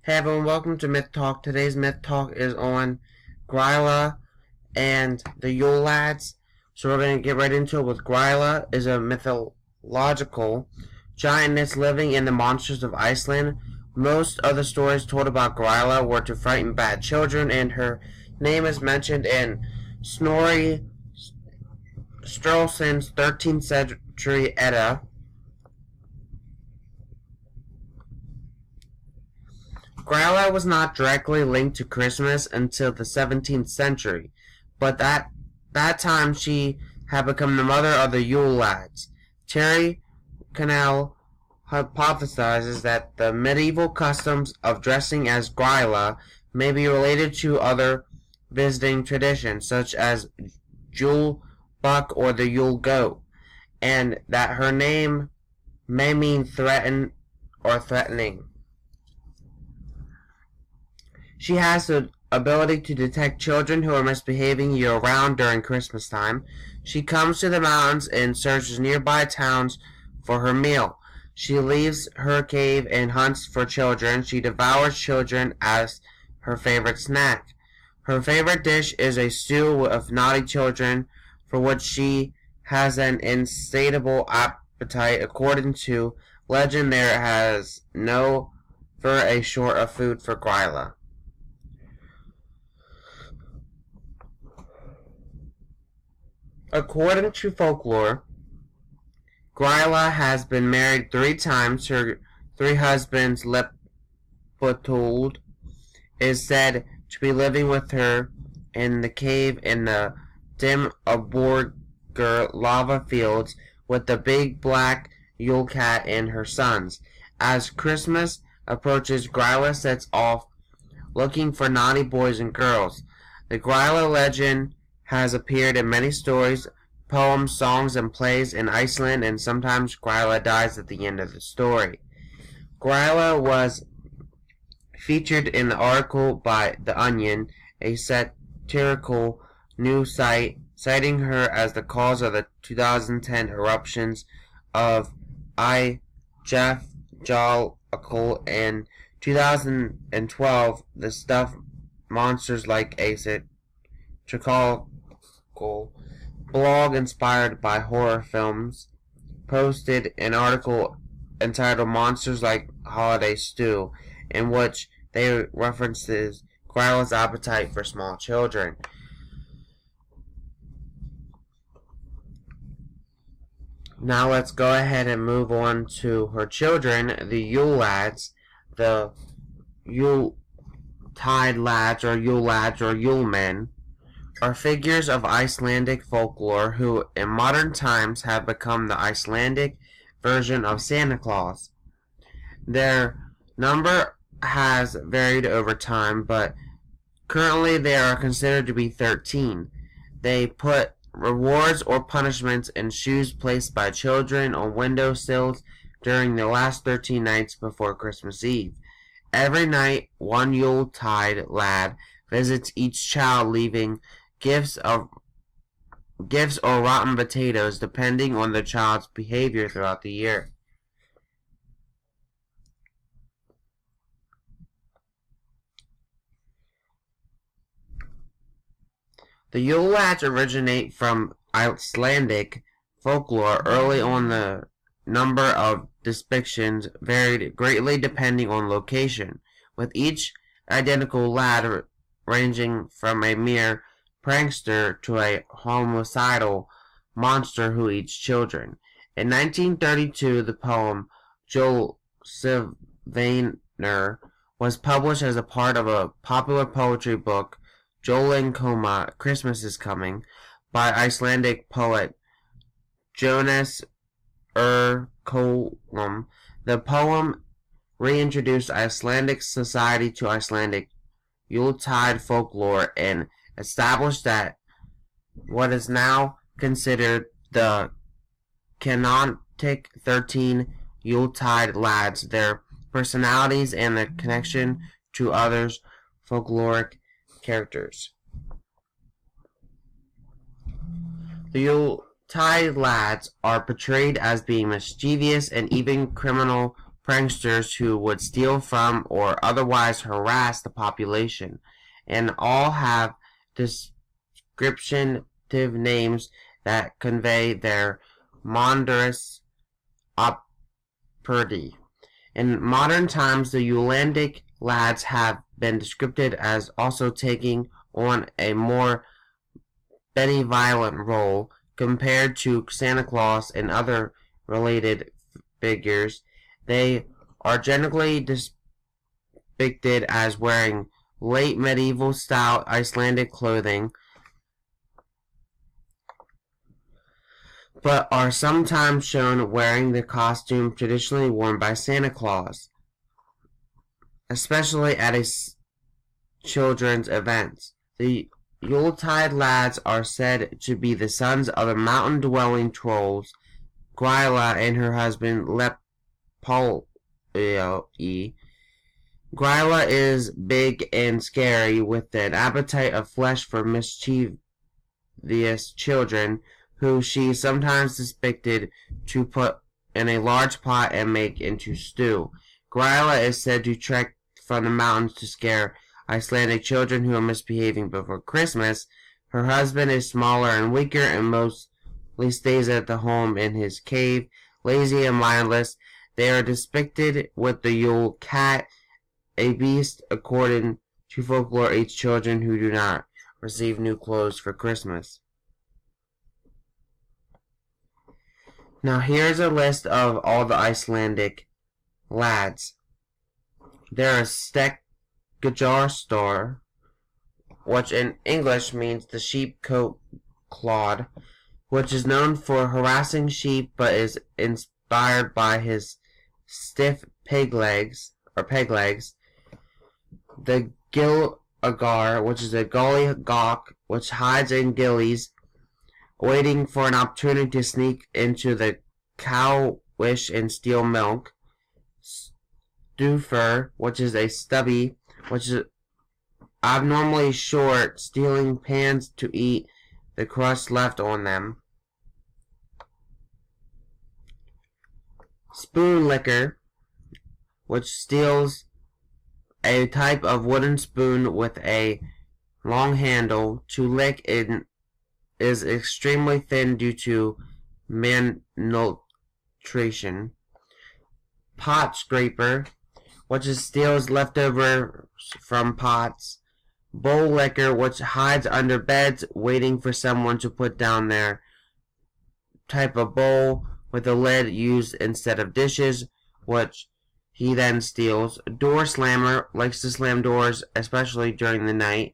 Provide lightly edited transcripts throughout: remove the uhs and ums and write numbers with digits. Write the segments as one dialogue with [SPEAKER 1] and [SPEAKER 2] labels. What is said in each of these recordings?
[SPEAKER 1] Hey everyone, welcome to Myth Talk. Today's Myth Talk is on Gryla and the Yule Lads. So we're going to get right into it with Gryla is a mythological giantess living in the monsters of Iceland. Most of the stories told about Gryla were to frighten bad children, and her name is mentioned in Snorri Sturluson's 13th century Edda. Gryla was not directly linked to Christmas until the 17th century, but at that time she had become the mother of the Yule Lads. Terry Cannell hypothesizes that the medieval customs of dressing as Gryla may be related to other visiting traditions, such as Yule Buck or the Yule Goat, and that her name may mean threaten or threatening. She has the ability to detect children who are misbehaving year-round during Christmas time. She comes to the mountains and searches nearby towns for her meal. She leaves her cave and hunts for children. She devours children as her favorite snack. Her favorite dish is a stew of naughty children, for which she has an insatiable appetite. According to legend, there has no for a short of food for Gryla. According to folklore, Gryla has been married 3 times. Her 3 husbands, Lepold, is said to be living with her in the cave in the dim Aborger lava fields with the big black Yule cat and her sons. As Christmas approaches, Gryla sets off looking for naughty boys and girls. The Gryla legend has appeared in many stories, poems, songs, and plays in Iceland, and sometimes Gryla dies at the end of the story. Gryla was featured in the article by The Onion, a satirical news site, citing her as the cause of the 2010 eruptions of Jeff Jalakal and 2012 the stuffed monsters like a satirical blog inspired by horror films posted an article entitled Monsters Like Holiday Stew, in which they references Gryla's appetite for small children. Now let's go ahead and move on to her children, the Yule Lads, the Yuletide Lads or Yule Men, are figures of Icelandic folklore who in modern times have become the Icelandic version of Santa Claus. Their number has varied over time, but currently they are considered to be 13. They put rewards or punishments in shoes placed by children on windowsills during the last 13 nights before Christmas Eve. Every night, one Yuletide lad visits each child, leaving gifts or rotten potatoes, depending on the child's behavior throughout the year. The Yule Lads originate from Icelandic folklore. Early on, the number of depictions varied greatly depending on location, with each identical lad ranging from a mere prankster to a homicidal monster who eats children. In 1932, the poem Jólsveitnir was published as a part of a popular poetry book, Jólin Koma, Christmas is Coming, by Icelandic poet Jonas Kolum. The poem reintroduced Icelandic society to Icelandic Yuletide folklore and established that what is now considered the canonic 13 Yuletide Lads, their personalities, and the connection to others folkloric characters. The Yuletide Lads are portrayed as being mischievous and even criminal pranksters who would steal from or otherwise harass the population, and all have descriptive names that convey their monstrous operity. In modern times, the Icelandic Lads have been described as also taking on a more benevolent role compared to Santa Claus and other related figures. They are generally depicted as wearing late medieval style Icelandic clothing, but are sometimes shown wearing the costume traditionally worn by Santa Claus, especially at children's events. The Yuletide Lads are said to be the sons of the mountain-dwelling trolls Gryla and her husband Lepoli. Gryla is big and scary, with an appetite of flesh for mischievous children, who she sometimes depicted to put in a large pot and make into stew. Gryla is said to trek from the mountains to scare Icelandic children who are misbehaving before Christmas. Her husband is smaller and weaker and mostly stays at the home in his cave, lazy and mindless. They are depicted with the Yule cat, a beast according to folklore eats children who do not receive new clothes for Christmas. Now here's a list of all the Icelandic lads. There is Stekkajarstor, which in English means the sheep coat clod, which is known for harassing sheep but is inspired by his stiff peg legs. The Gilagar, which is a gully gawk, which hides in gillies, waiting for an opportunity to sneak into the cowish and steal milk. Stufur, which is a stubby, which is abnormally short, stealing pans to eat the crust left on them. Spoon licker, which steals a type of wooden spoon with a long handle. To lick it is extremely thin due to malnutrition. Pot scraper, which steals leftovers from pots. Bowl licker, which hides under beds waiting for someone to put down their type of bowl with a lid used instead of dishes, which he then steals. Door slammer, likes to slam doors, especially during the night.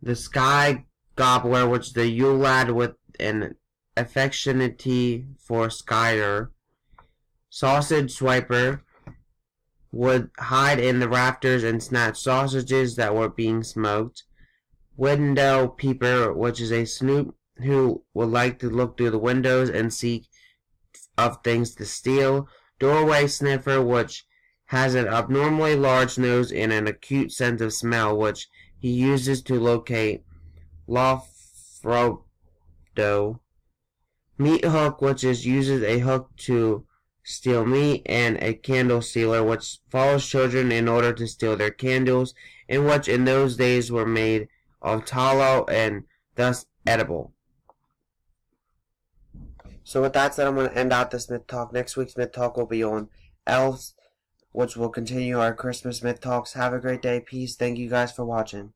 [SPEAKER 1] The sky gobbler, which is the Yule lad with an affectionate for Skyer. Sausage swiper, would hide in the rafters and snatch sausages that were being smoked. Window peeper, which is a snoop who would like to look through the windows and seek of things to steal. Doorway sniffer, which has an abnormally large nose and an acute sense of smell, which he uses to locate Lofrodo. Meat hook, which uses a hook to steal meat, and a candle stealer, which follows children in order to steal their candles, and which in those days were made of tallow and thus edible. So with that said, I'm going to end out this myth talk. Next week's myth talk will be on elves, which will continue our Christmas myth talks. Have a great day. Peace. Thank you guys for watching.